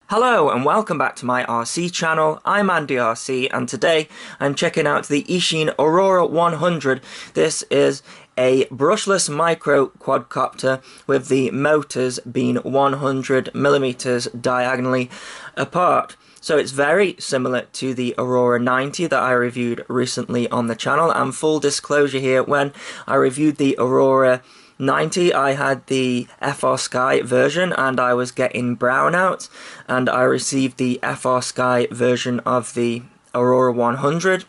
Hello and welcome back to my RC channel. I'm AndyRC and today I'm checking out the Eachine Aurora 100. This is a brushless micro quadcopter with the motors being 100mm diagonally apart. So it's very similar to the Aurora 90 that I reviewed recently on the channel, and full disclosure here, when I reviewed the Aurora 90 I had the FR Sky version and I was getting brownouts, and I received the FR Sky version of the Aurora 100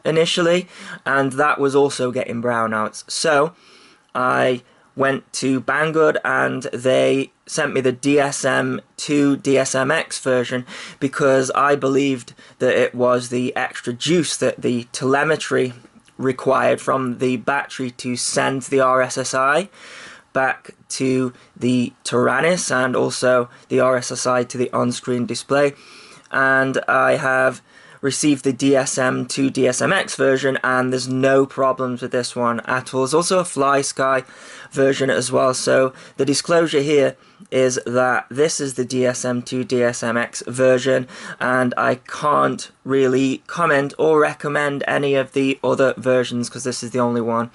initially and that was also getting brownouts. So I went to Banggood and they sent me the DSM2 dsmx version because I believed that it was the extra juice that the telemetry required from the battery to send the RSSI back to the Taranis and also the RSSI to the on-screen display. And I have received the DSM2 dsmx version and there's no problems with this one at all. There's also a Fly Sky version as well, so the disclosure here is that this is the DSM2 dsmx version and I can't really comment or recommend any of the other versions because this is the only one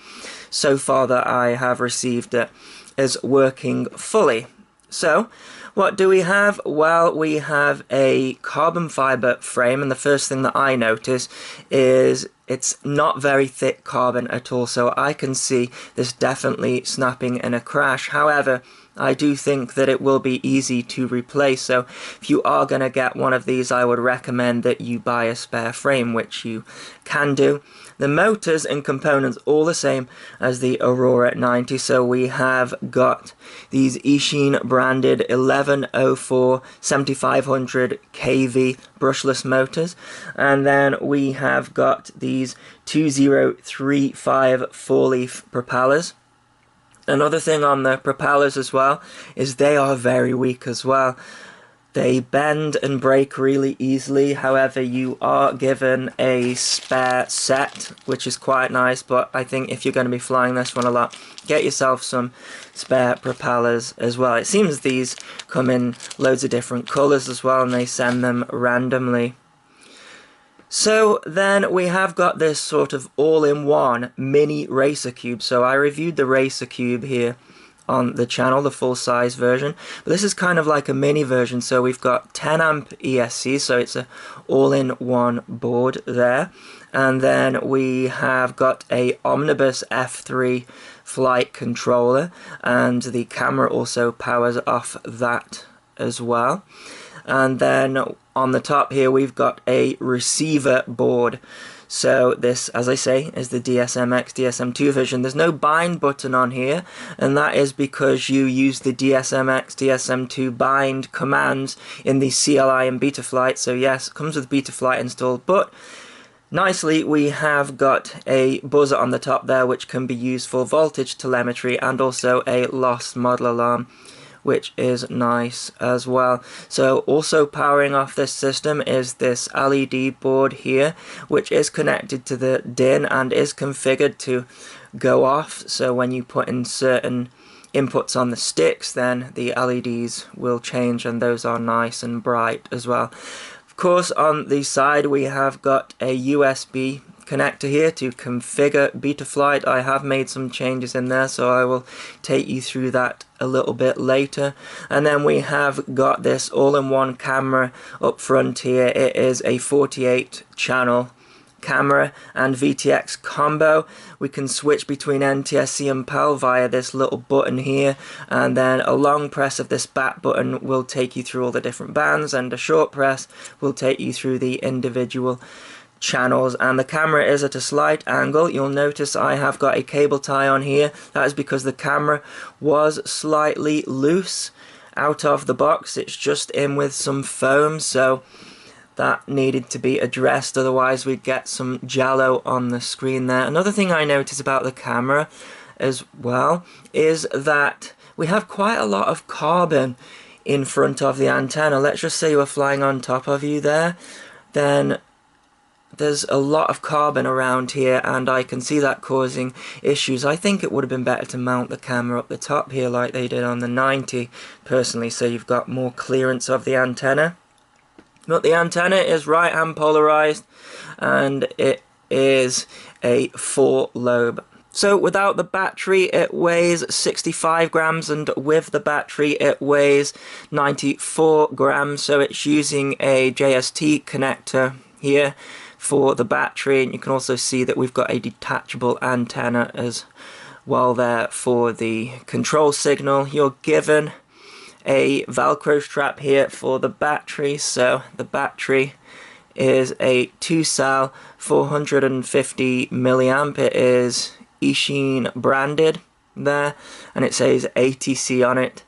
so far that I have received that is working fully. So what do we have? Well, we have a carbon fiber frame, and the first thing that I notice is it's not very thick carbon at all, so I can see this definitely snapping in a crash. However, I do think that it will be easy to replace, so if you are going to get one of these, I would recommend that you buy a spare frame, which you can do. The motors and components all the same as the Aurora 90, so we have got these Eachine branded 1104 7500 kV brushless motors, and then we have got these 2035 4-leaf propellers. Another thing on the propellers as well is they are very weak as well. They bend and break really easily. However, you are given a spare set, which is quite nice, but I think if you're going to be flying this one a lot, get yourself some spare propellers as well. It seems these come in loads of different colours as well, and they send them randomly. So then we have got this sort of all-in-one mini racer cube. So I reviewed the racer cube here on the channel, the full-size version, but this is kind of like a mini version. So we've got 10 amp ESC, so it's a all-in-one board there, and then we have got a Omnibus F3 flight controller, and the camera also powers off that as well. And then on the top here we've got a receiver board. So this, as I say, is the dsmx DSM2 version. There's no bind button on here, and that is because you use the dsmx DSM2 bind commands in the CLI and Betaflight. So yes, it comes with Betaflight installed, but nicely we have got a buzzer on the top there which can be used for voltage telemetry and also a lost model alarm, which is nice as well. So also powering off this system is this LED board here, which is connected to the DIN and is configured to go off. So when you put in certain inputs on the sticks, then the LEDs will change, and those are nice and bright as well. Of course, on the side we have got a USB connector here to configure Betaflight. I have made some changes in there, so I will take you through that a little bit later. And then we have got this all-in-one camera up front here. It is a 48 channel camera and VTX combo. We can switch between NTSC and PAL via this little button here, and then a long press of this back button will take you through all the different bands, and a short press will take you through the individual channels. And the camera is at a slight angle. You'll notice I have got a cable tie on here. That is because the camera was slightly loose out of the box. It's just in with some foam, so that needed to be addressed, otherwise we'd get some jello on the screen there. Another thing I noticed about the camera as well is that we have quite a lot of carbon in front of the antenna. Let's just say we're flying on top of you there, then there's a lot of carbon around here and I can see that causing issues. I think it would have been better to mount the camera up the top here like they did on the 90 personally, so you've got more clearance of the antenna. But the antenna is right hand polarized, and it is a 4-lobe. So without the battery it weighs 65 grams, and with the battery it weighs 94 grams. So it's using a JST connector here for the battery, and you can also see that we've got a detachable antenna as well there for the control signal. You're given a Velcro strap here for the battery. So the battery is a 2-cell 450 milliamp. It is Eachine branded there, and it says ATC on it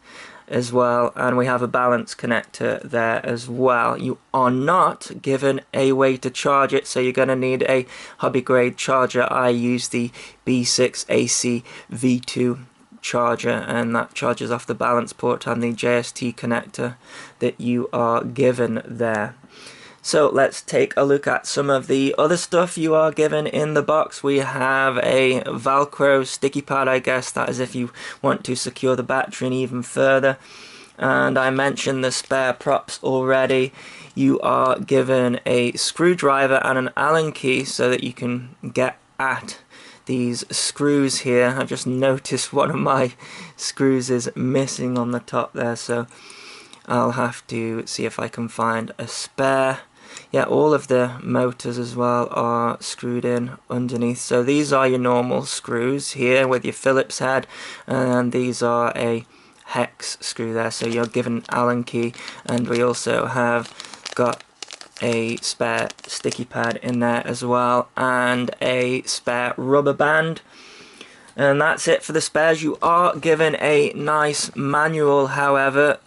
as well, and we have a balance connector there as well. You are not given a way to charge it, so you're going to need a hobby grade charger. I use the B6 AC V2 charger, and that charges off the balance port and the JST connector that you are given there. So let's take a look at some of the other stuff you are given in the box. We have a Velcro sticky pad, I guess that is if you want to secure the battery even further. And I mentioned the spare props already. You are given a screwdriver and an Allen key so that you can get at these screws here. I've just noticed one of my screws is missing on the top there, so I'll have to see if I can find a spare. Yeah, all of the motors as well are screwed in underneath. So these are your normal screws here with your Phillips head, and these are a hex screw there. So you're given an Allen key, and we also have got a spare sticky pad in there as well, and a spare rubber band. And that's it for the spares. You are given a nice manual, however,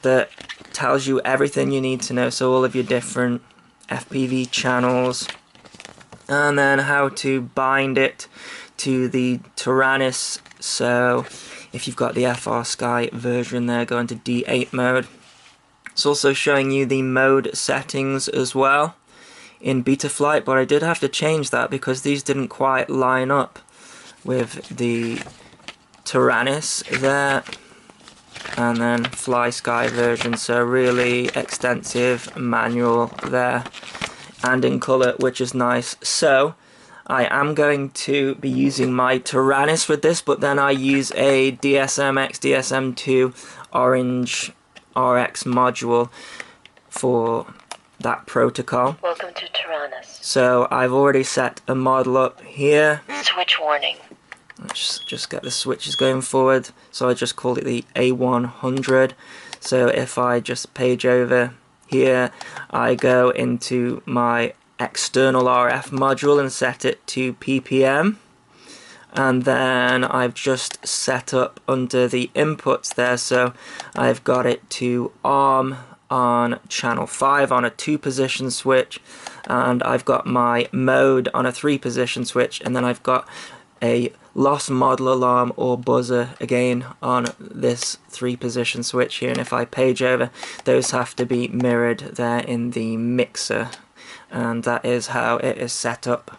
that tells you everything you need to know, so all of your different FPV channels, and then how to bind it to the Taranis. So if you've got the FR Sky version there, go into D8 mode. It's also showing you the mode settings as well in Betaflight, but I did have to change that because these didn't quite line up with the Taranis there. And then Fly Sky version, so really extensive manual there, and in colour, which is nice. So I am going to be using my Taranis with this, but then I use a dsmx DSM2 orange RX module for that protocol. Welcome to Taranis. So I've already set a model up here. Switch warning. Let's just get the switches going forward. So I just called it the A100. So if I just page over here, I go into my external RF module and set it to ppm. And then I've just set up under the inputs there, so I've got it to ARM on channel 5 on a 2-position switch, and I've got my mode on a 3-position switch, and then I've got a lost model alarm or buzzer again on this 3-position switch here, and if I page over, those have to be mirrored there in the mixer, and that is how it is set up.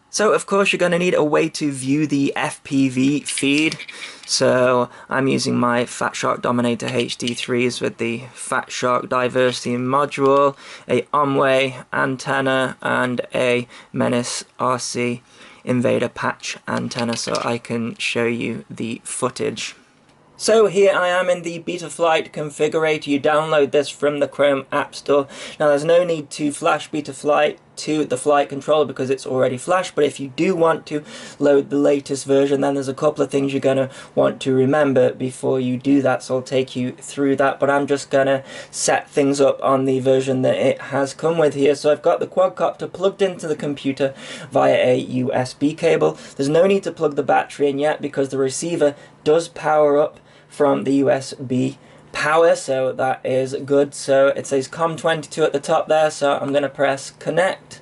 So of course you're going to need a way to view the FPV feed, so I'm using my Fat Shark Dominator HD3s with the Fat Shark Diversity module, a Aomway Antenna, and a Menace RC Invader Patch antenna, so I can show you the footage. So here I am in the Betaflight configurator. You download this from the Chrome App Store. Now there's no need to flash Betaflight to the flight controller because it's already flashed, but if you do want to load the latest version, then there's a couple of things you're going to want to remember before you do that, so I'll take you through that, but I'm just going to set things up on the version that it has come with here. So I've got the quadcopter plugged into the computer via a USB cable. There's no need to plug the battery in yet because the receiver does power up from the USB power, so that is good. So it says COM22 at the top there, so I'm going to press connect,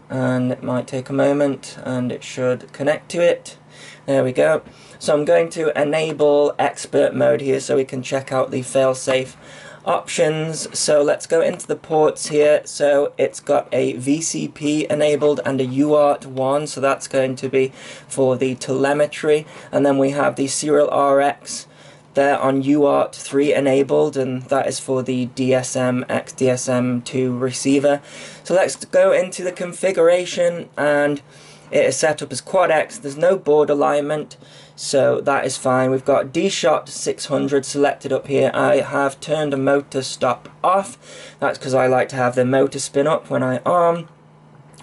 and it might take a moment and it should connect to it. There we go. So I'm going to enable expert mode here so we can check out the fail-safe options. So let's go into the ports here. So it's got a VCP enabled and a UART1, so that's going to be for the telemetry, and then we have the serial RX there on UART 3 enabled, and that is for the dsmx DSM2 receiver. So let's go into the configuration, and it is set up as quad X. There's no board alignment, so that is fine. We've got D-Shot 600 selected up here. I have turned the motor stop off. That's because I like to have the motor spin up when I arm.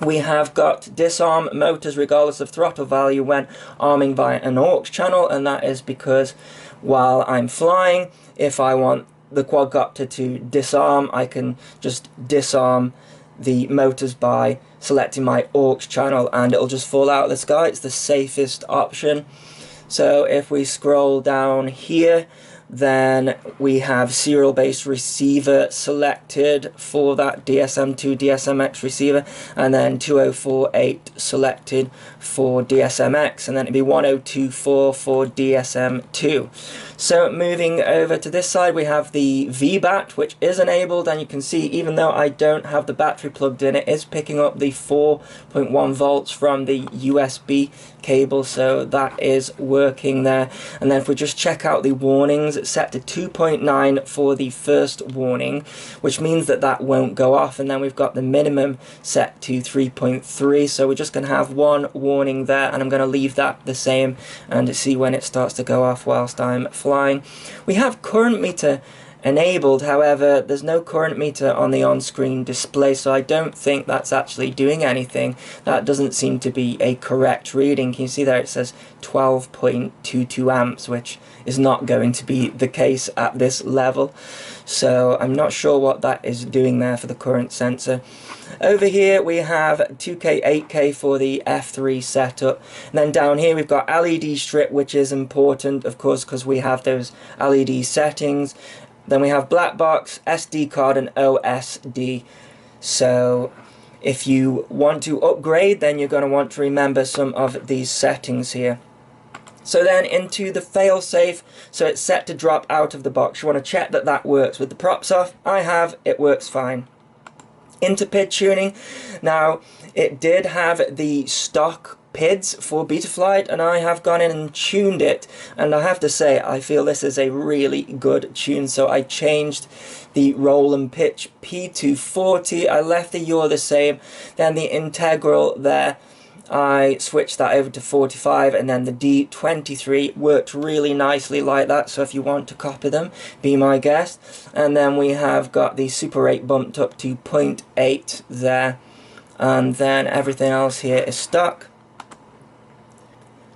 We have got disarm motors regardless of throttle value when arming by an aux channel, and that is because while I'm flying, if I want the quadcopter to disarm, I can just disarm the motors by selecting my aux channel and it'll just fall out of the sky. It's the safest option. So if we scroll down here, then we have serial based receiver selected for that DSM2 dsmx receiver, and then 2048 selected for dsmx, and then it'd be 1024 for dsm2. So moving over to this side, we have the VBAT, which is enabled, and you can see even though I don't have the battery plugged in, it is picking up the 4.1 volts from the USB cable, so that is working there. And then if we just check out the warnings, it's set to 2.9 for the first warning, which means that that won't go off, and then we've got the minimum set to 3.3, so we're just going to have one warning there, and I'm going to leave that the same and see when it starts to go off whilst I'm flying. We have current meter enabled, however there's no current meter on the on-screen display, so I don't think that's actually doing anything. That doesn't seem to be a correct reading. Can you see there it says 12.22 amps, which is not going to be the case at this level, so I'm not sure what that is doing there for the current sensor. Over here we have 2K 8K for the F3 setup, and then down here we've got LED strip, which is important of course because we have those LED settings. Then we have black box, SD card and OSD. So if you want to upgrade, then you're going to want to remember some of these settings here. So then into the failsafe, so it's set to drop out of the box. You want to check that that works with the props off. I have, it works fine. Into PID tuning, now it did have the stock PIDs for Betaflight, and I have gone in and tuned it, and I have to say I feel this is a really good tune. So I changed the roll and pitch P to 40, I left the yaw the same, then the integral there I switched that over to 45, and then the D23 worked really nicely like that, so if you want to copy them, be my guest. And then we have got the Super 8 bumped up to 0.8 there, and then everything else here is stock.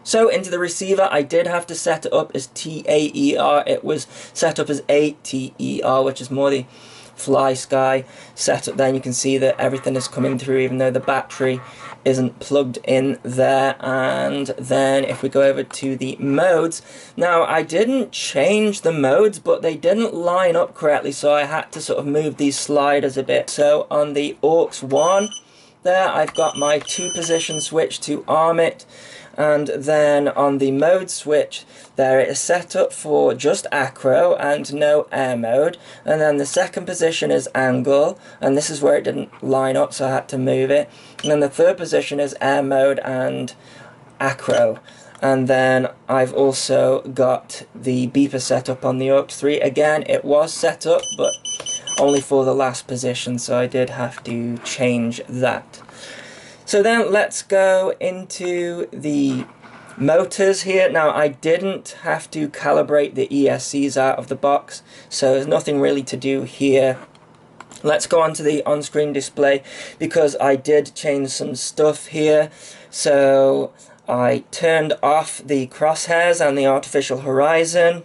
So into the receiver, I did have to set it up as TAER. It was set up as ATER, which is more the fly sky setup. Then you can see that everything is coming through even though the battery isn't plugged in there. And then if we go over to the modes, now I didn't change the modes, but they didn't line up correctly, so I had to sort of move these sliders a bit. So on the aux 1 there, I've got my 2-position switch to arm it. And then on the mode switch, there it is set up for just acro and no air mode. And then the second position is angle, and this is where it didn't line up, so I had to move it. And then the third position is air mode and acro. And then I've also got the beeper set up on the aux 3. Again, it was set up, but only for the last position, so I did have to change that. So then let's go into the motors here. Now I didn't have to calibrate the ESCs out of the box, so there's nothing really to do here. Let's go on to the on-screen display because I did change some stuff here. So I turned off the crosshairs and the artificial horizon.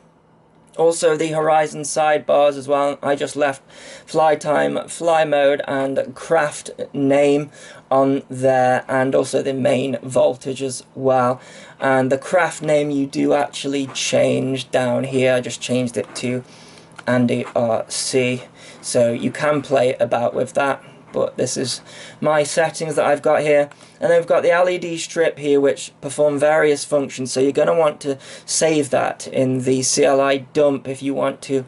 Also the horizon sidebars as well. I just left fly time, fly mode and craft name on there, and also the main voltage as well. And the craft name you do actually change down here. I just changed it to AndyRC, so you can play about with that, but this is my settings that I've got here. And then we've got the LED strip here which perform various functions, so you're going to want to save that in the CLI dump if you want to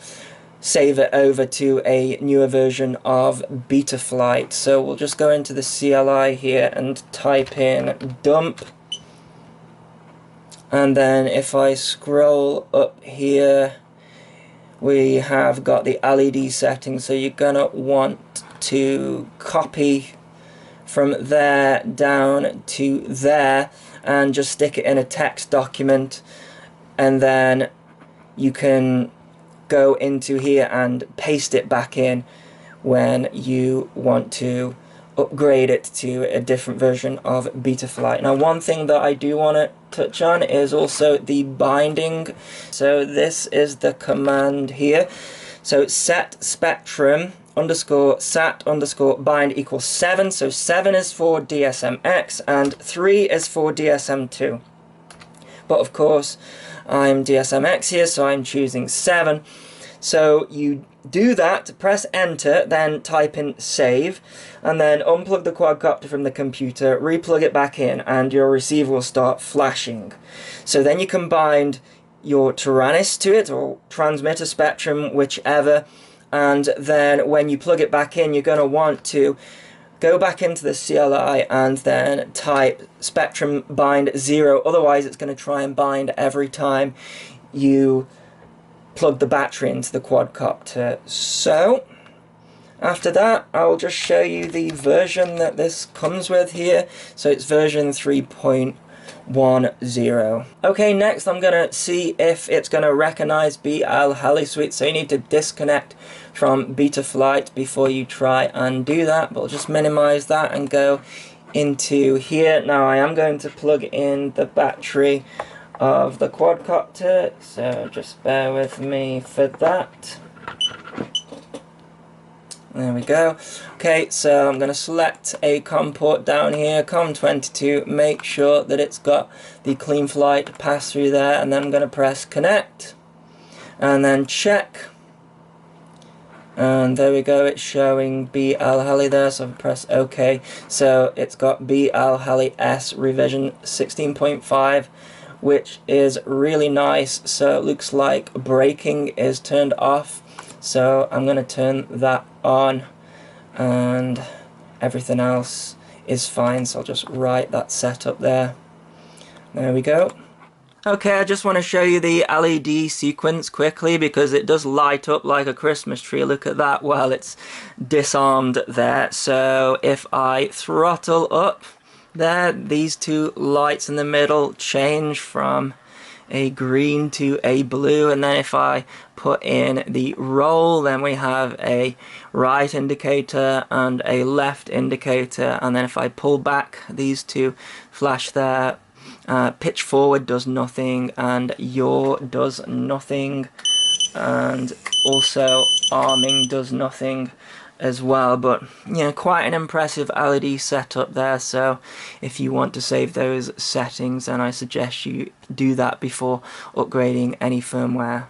save it over to a newer version of Betaflight. So we'll just go into the CLI here and type in dump, and then if I scroll up here we have got the LED settings, so you're gonna want to copy from there down to there and just stick it in a text document, and then you can go into here and paste it back in when you want to upgrade it to a different version of Betaflight. Now, one thing that I do want to touch on is also the binding. So this is the command here. So set spectrum underscore sat underscore bind equals 7. So 7 is for dsmx and 3 is for dsm2. But of course, I'm dsmx here, so I'm choosing 7. So you do that, press enter, then type in save, and then unplug the quadcopter from the computer, replug it back in, and your receiver will start flashing. So then you can bind your Taranis to it, or transmitter spectrum, whichever, and then when you plug it back in, you're going to want to go back into the CLI and then type spectrum bind 0, otherwise it's going to try and bind every time you plug the battery into the quadcopter. So after that, I'll just show you the version that this comes with here. So it's version 3.10. Okay, next I'm gonna see if it's gonna recognize BL Heli Suite. So you need to disconnect from Betaflight before you try and do that, but I'll just minimize that and go into here. Now I am going to plug in the battery of the quadcopter, so just bear with me for that. There we go. Okay, so I'm going to select a COM port down here, COM22, make sure that it's got the clean flight pass through there, and then I'm going to press connect, and then check. And there we go, it's showing BL Heli there, so I press OK. So it's got BL Heli S revision 16.5, which is really nice. So it looks like braking is turned off, so I'm going to turn that on, and everything else is fine, so I'll just write that setup there. There we go. Okay, I just want to show you the LED sequence quickly because it does light up like a Christmas tree. Look at that while it's disarmed there. So if I throttle up there, these two lights in the middle change from a green to a blue, and then if I put in the roll, then we have a right indicator and a left indicator, and then if I pull back, these two flash there. Pitch forward does nothing, and yaw does nothing, and also arming does nothing as well. But yeah, quite an impressive LED setup there. So if you want to save those settings, then I suggest you do that before upgrading any firmware.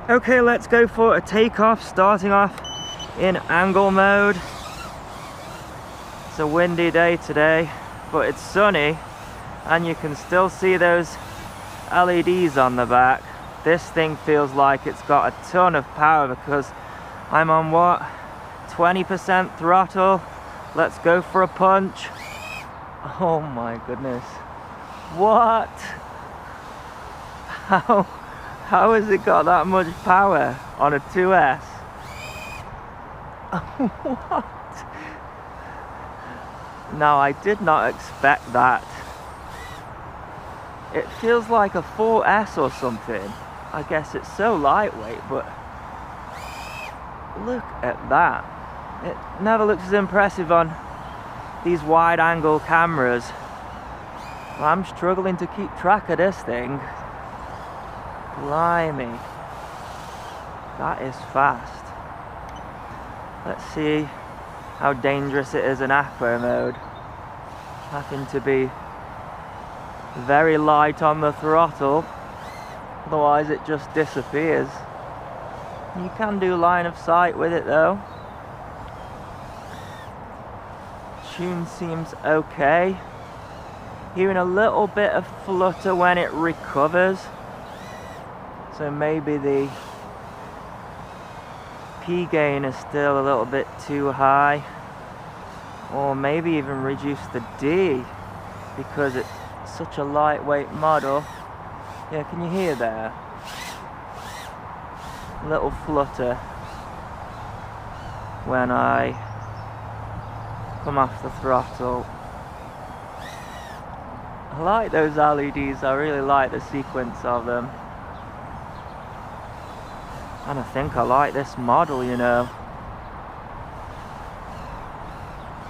Okay, let's go for a takeoff, starting off in angle mode. It's a windy day today, but it's sunny, and you can still see those LEDs on the back. This thing feels like it's got a ton of power because I'm on what? 20% throttle. Let's go for a punch. Oh my goodness. What? How has it got that much power on a 2S? What? No, I did not expect that. It feels like a 4S or something. I guess it's so lightweight, but look at that. It never looks as impressive on these wide angle cameras. Well, I'm struggling to keep track of this thing. Blimey. That is fast. Let's see how dangerous it is in aqua mode. Having to be very light on the throttle, otherwise it just disappears. You can do line of sight with it though. Tune seems okay. Hearing a little bit of flutter when it recovers, so maybe the P gain is still a little bit too high, or maybe even reduce the D because it's such a lightweight model. Yeah, can you hear there? little flutter when I come off the throttle. I like those LEDs, I really like the sequence of them. And I think I like this model, you know.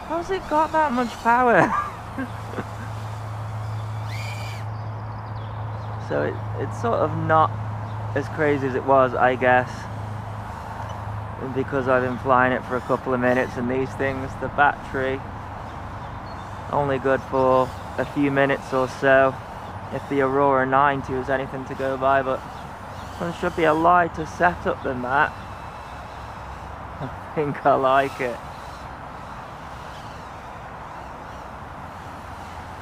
How's it got that much power? So it's sort of not as crazy as it was, I guess, because I've been flying it for a couple of minutes, and these things, the battery only good for a few minutes or so, if the Aurora 90 was anything to go by, but there should be a lighter setup than that. I think I like it.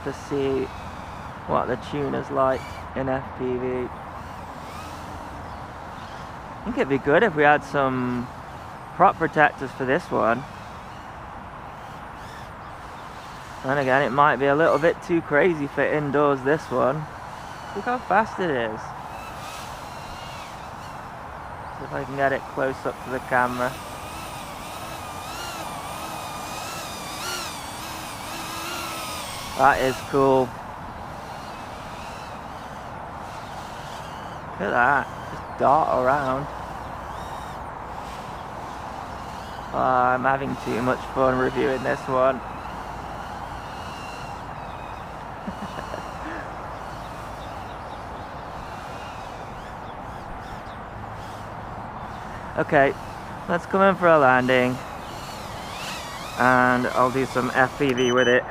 To see what the tuner's like in FPV. I think it'd be good if we had some prop protectors for this one. And again, it might be a little bit too crazy for indoors, this one. Look how fast it is. See if I can get it close up to the camera. That is cool. Look at that. Just dart around. I'm having too much fun reviewing this one. Okay, let's come in for a landing and I'll do some FPV with it.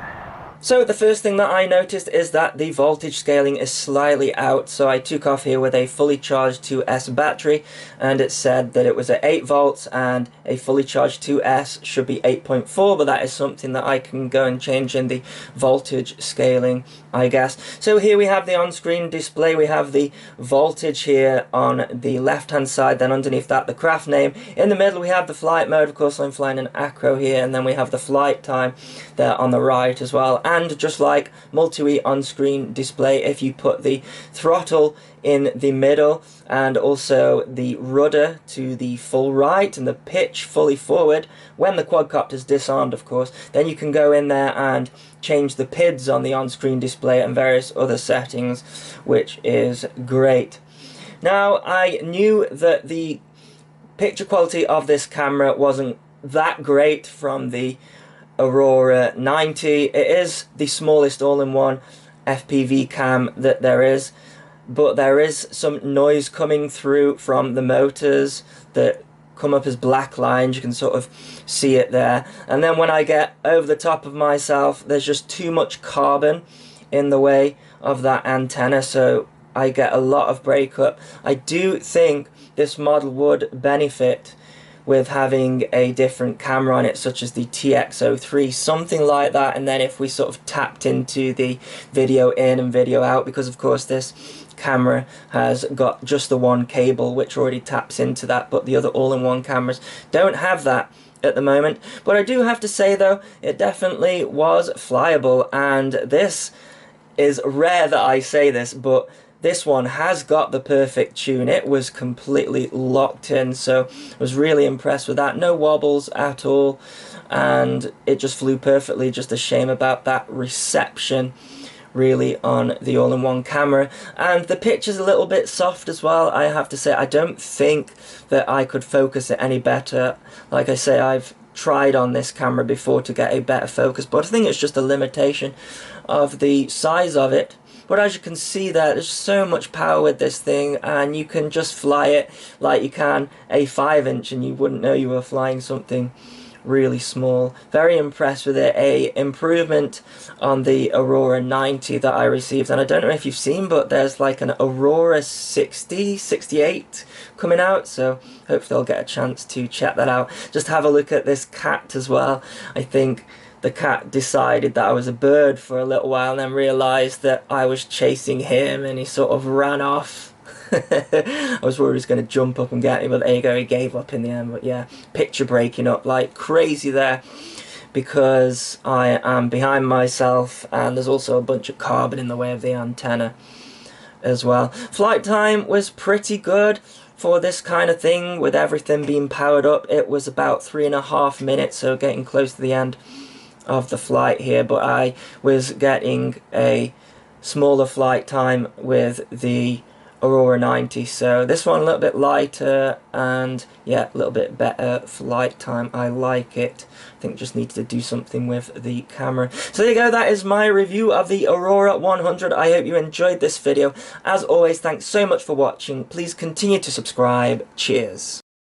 So the first thing that I noticed is that the voltage scaling is slightly out, so I took off here with a fully charged 2S battery, and it said that it was at 8 volts and a fully charged 2S should be 8.4, but that is something that I can go and change in the voltage scaling, I guess. So here we have the on-screen display, we have the voltage here on the left hand side, then underneath that the craft name. In the middle we have the flight mode, of course I'm flying an acro here, and then we have the flight time there on the right as well. And just like multi-E on-screen display, if you put the throttle in the middle and also the rudder to the full right and the pitch fully forward, when the quadcopter is disarmed of course, then you can go in there and change the PIDs on the on-screen display and various other settings, which is great. Now, I knew that the picture quality of this camera wasn't that great from the Aurora 90. It is the smallest all-in-one FPV cam that there is, but there is some noise coming through from the motors that come up as black lines. You can sort of see it there, and then when I get over the top of myself, there's just too much carbon in the way of that antenna, so I get a lot of breakup. I do think this model would benefit with having a different camera on it, such as the TX03, something like that, and then if we sort of tapped into the video in and video out, because of course this camera has got just the one cable which already taps into that, but the other all-in-one cameras don't have that at the moment. But I do have to say though, it definitely was flyable, and this is rare that I say this, but this one has got the perfect tune. It was completely locked in, so I was really impressed with that. No wobbles at all, and it just flew perfectly. Just a shame about that reception really on the all-in-one camera. And the picture's a little bit soft as well, I have to say. I don't think that I could focus it any better. Like I say, I've tried on this camera before to get a better focus, but I think it's just a limitation of the size of it. But as you can see there, there's so much power with this thing, and you can just fly it like you can a 5-inch and you wouldn't know you were flying something really small. Very impressed with it. A improvement on the Aurora 90 that I received, and I don't know if you've seen, but there's like an Aurora 60, 68 coming out, so hopefully I'll get a chance to check that out. Just have a look at this cat as well. I think the cat decided that I was a bird for a little while and then realised that I was chasing him, and he sort of ran off. I was worried he was going to jump up and get me, but there you go, he gave up in the end. But yeah, picture breaking up like crazy there because I am behind myself, and there's also a bunch of carbon in the way of the antenna as well. Flight time was pretty good. for this kind of thing, with everything being powered up, it was about 3.5 minutes, so getting close to the end of the flight here, but I was getting a smaller flight time with the Aurora 90, so this one a little bit lighter and yeah, a little bit better flight time. I like it. I think just needed to do something with the camera. So there you go, that is my review of the Aurora 100. I hope you enjoyed this video. As always, thanks so much for watching. Please continue to subscribe. Cheers.